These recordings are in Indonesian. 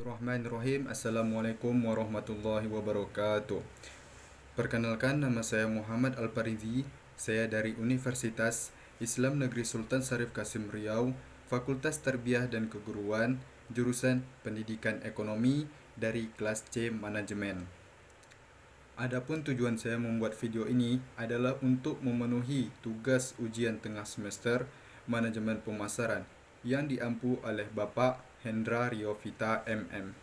Bismillahirrahmanirrahim. Assalamualaikum warahmatullahi wabarakatuh. Perkenalkan, nama saya Muhammad Al-Paridhi. Saya dari Universitas Islam Negeri Sultan Syarif Kasim Riau, Fakultas Tarbiyah dan Keguruan, jurusan Pendidikan Ekonomi dari kelas C Manajemen. Adapun tujuan saya membuat video ini adalah untuk memenuhi tugas ujian tengah semester Manajemen Pemasaran yang diampu oleh Bapak Hendra Riovita MM.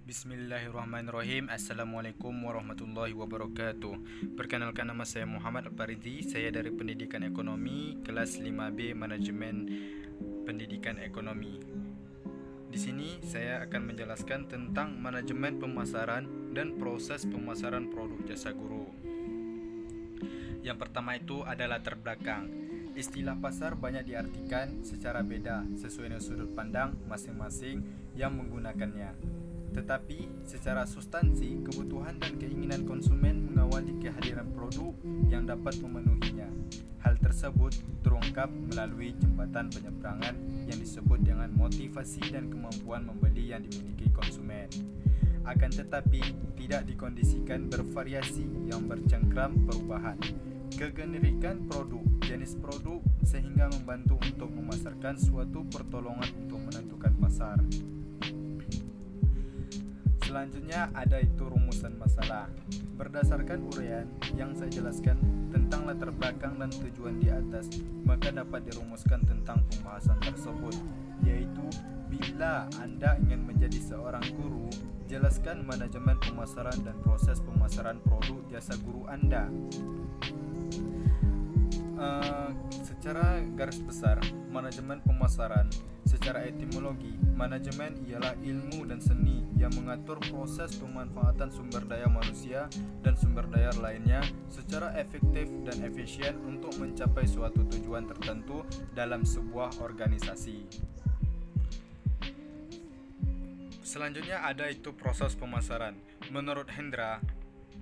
Bismillahirrahmanirrahim. Assalamualaikum warahmatullahi wabarakatuh. Perkenalkan, nama saya Muhammad Al-Paridhi. Saya dari Pendidikan Ekonomi kelas 5B Manajemen Pendidikan Ekonomi. Di sini saya akan menjelaskan tentang manajemen pemasaran dan proses pemasaran produk jasa guru. Yang pertama itu adalah latar belakang. Istilah pasar banyak diartikan secara beda sesuai dengan sudut pandang masing-masing yang menggunakannya. Tetapi secara substansi, kebutuhan dan keinginan konsumen mengawali kehadiran produk yang dapat memenuhinya. Hal tersebut terungkap melalui jembatan penyeberangan yang disebut dengan motivasi dan kemampuan membeli yang dimiliki konsumen. Akan tetapi, tidak dikondisikan bervariasi yang bercengkram perubahan. Kegenerikan produk, jenis produk, sehingga membantu untuk memasarkan suatu pertolongan untuk menentukan pasar. Selanjutnya ada itu rumusan masalah. Berdasarkan uraian yang saya jelaskan tentang latar belakang dan tujuan di atas, maka dapat dirumuskan tentang pembahasan tersebut, yaitu bila Anda ingin menjadi seorang guru, jelaskan manajemen pemasaran dan proses pemasaran produk jasa guru Anda. Secara garis besar, manajemen pemasaran secara etimologi, manajemen ialah ilmu dan seni yang mengatur proses pemanfaatan sumber daya manusia dan sumber daya lainnya secara efektif dan efisien untuk mencapai suatu tujuan tertentu dalam sebuah organisasi. Selanjutnya ada itu proses pemasaran. Menurut Hendra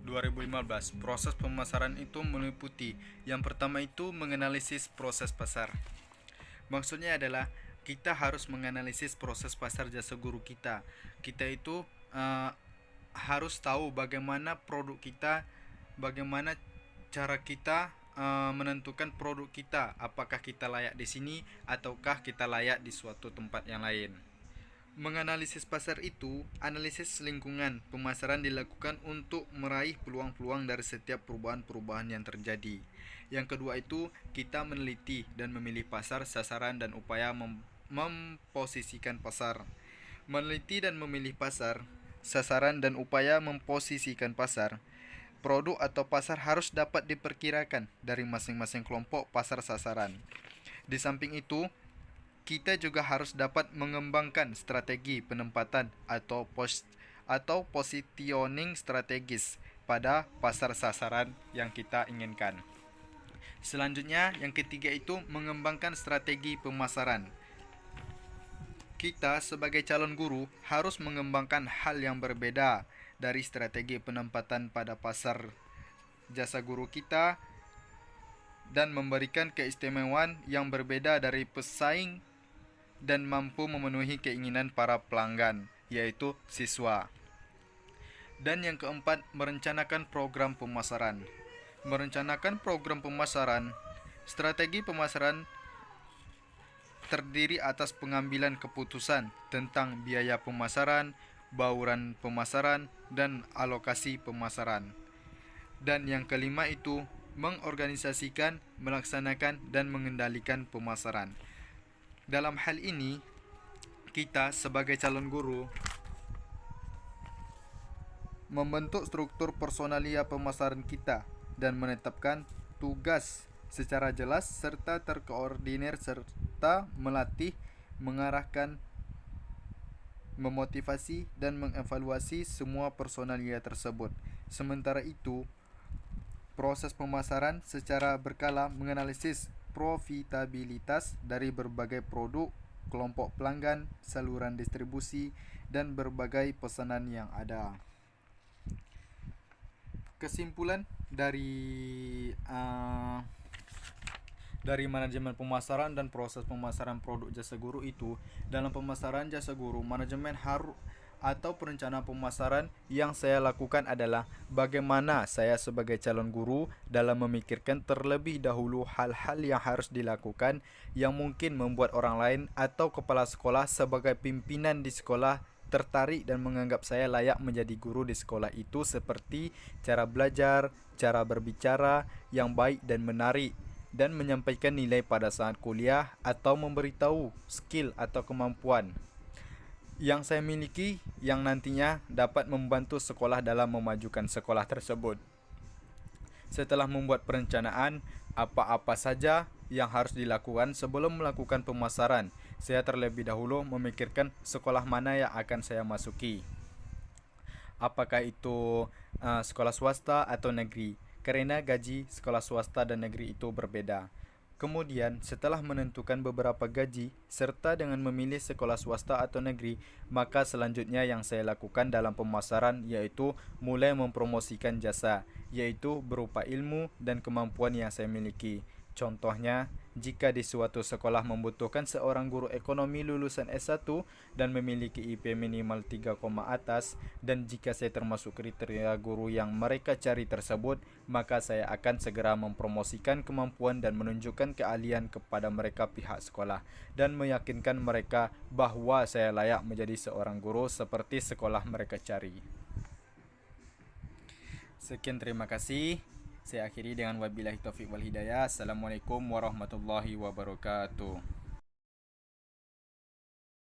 2015, proses pemasaran itu meliputi yang pertama itu menganalisis proses pasar. Maksudnya adalah kita harus menganalisis proses pasar jasa guru kita. Kita itu harus tahu bagaimana produk kita, bagaimana cara kita menentukan produk kita, apakah kita layak di sini ataukah kita layak di suatu tempat yang lain. Menganalisis pasar itu, analisis lingkungan pemasaran dilakukan untuk meraih peluang-peluang dari setiap perubahan-perubahan yang terjadi. Yang kedua itu, kita meneliti dan memilih pasar, sasaran, dan upaya memposisikan pasar. Meneliti dan memilih pasar, sasaran, dan upaya memposisikan pasar. Produk atau pasar harus dapat diperkirakan dari masing-masing kelompok pasar sasaran. Di samping itu, kita juga harus dapat mengembangkan strategi penempatan atau positioning strategis pada pasar sasaran yang kita inginkan. Selanjutnya, yang ketiga itu mengembangkan strategi pemasaran. Kita sebagai calon guru harus mengembangkan hal yang berbeda dari strategi penempatan pada pasar jasa guru kita dan memberikan keistimewaan yang berbeda dari pesaing dan mampu memenuhi keinginan para pelanggan, yaitu siswa. Dan yang keempat, merencanakan program pemasaran. Merencanakan program pemasaran, strategi pemasaran terdiri atas pengambilan keputusan tentang biaya pemasaran, bauran pemasaran, dan alokasi pemasaran. Dan yang kelima itu, mengorganisasikan, melaksanakan, dan mengendalikan pemasaran. Dalam hal ini, kita sebagai calon guru membentuk struktur personalia pemasaran kita dan menetapkan tugas secara jelas serta terkoordinir serta melatih, mengarahkan, memotivasi, dan mengevaluasi semua personalia tersebut. Sementara itu, proses pemasaran secara berkala menganalisis profitabilitas dari berbagai produk, kelompok pelanggan, saluran distribusi, dan berbagai pesanan yang ada. Kesimpulan dari manajemen pemasaran dan proses pemasaran produk jasa guru itu. Dalam pemasaran jasa guru, manajemen harus atau perencanaan pemasaran yang saya lakukan adalah bagaimana saya sebagai calon guru dalam memikirkan terlebih dahulu hal-hal yang harus dilakukan yang mungkin membuat orang lain atau kepala sekolah sebagai pimpinan di sekolah tertarik dan menganggap saya layak menjadi guru di sekolah itu, seperti cara belajar, cara berbicara yang baik dan menarik, dan menyampaikan nilai pada saat kuliah atau memberitahu skill atau kemampuan yang saya miliki yang nantinya dapat membantu sekolah dalam memajukan sekolah tersebut. Setelah membuat perencanaan apa-apa saja yang harus dilakukan sebelum melakukan pemasaran, saya terlebih dahulu memikirkan sekolah mana yang akan saya masuki. Apakah itu sekolah swasta atau negeri, karena gaji sekolah swasta dan negeri itu berbeda. Kemudian, setelah menentukan beberapa gaji serta dengan memilih sekolah swasta atau negeri, maka selanjutnya yang saya lakukan dalam pemasaran yaitu mulai mempromosikan jasa, yaitu berupa ilmu dan kemampuan yang saya miliki. Contohnya, jika di suatu sekolah membutuhkan seorang guru ekonomi lulusan S1 dan memiliki IP minimal 3, atas, dan jika saya termasuk kriteria guru yang mereka cari tersebut, maka saya akan segera mempromosikan kemampuan dan menunjukkan keahlian kepada mereka pihak sekolah dan meyakinkan mereka bahwa saya layak menjadi seorang guru seperti sekolah mereka cari. Sekian, terima kasih. Saya akhiri dengan wabillahi taufiq wal hidayah. Assalamualaikum warahmatullahi wabarakatuh.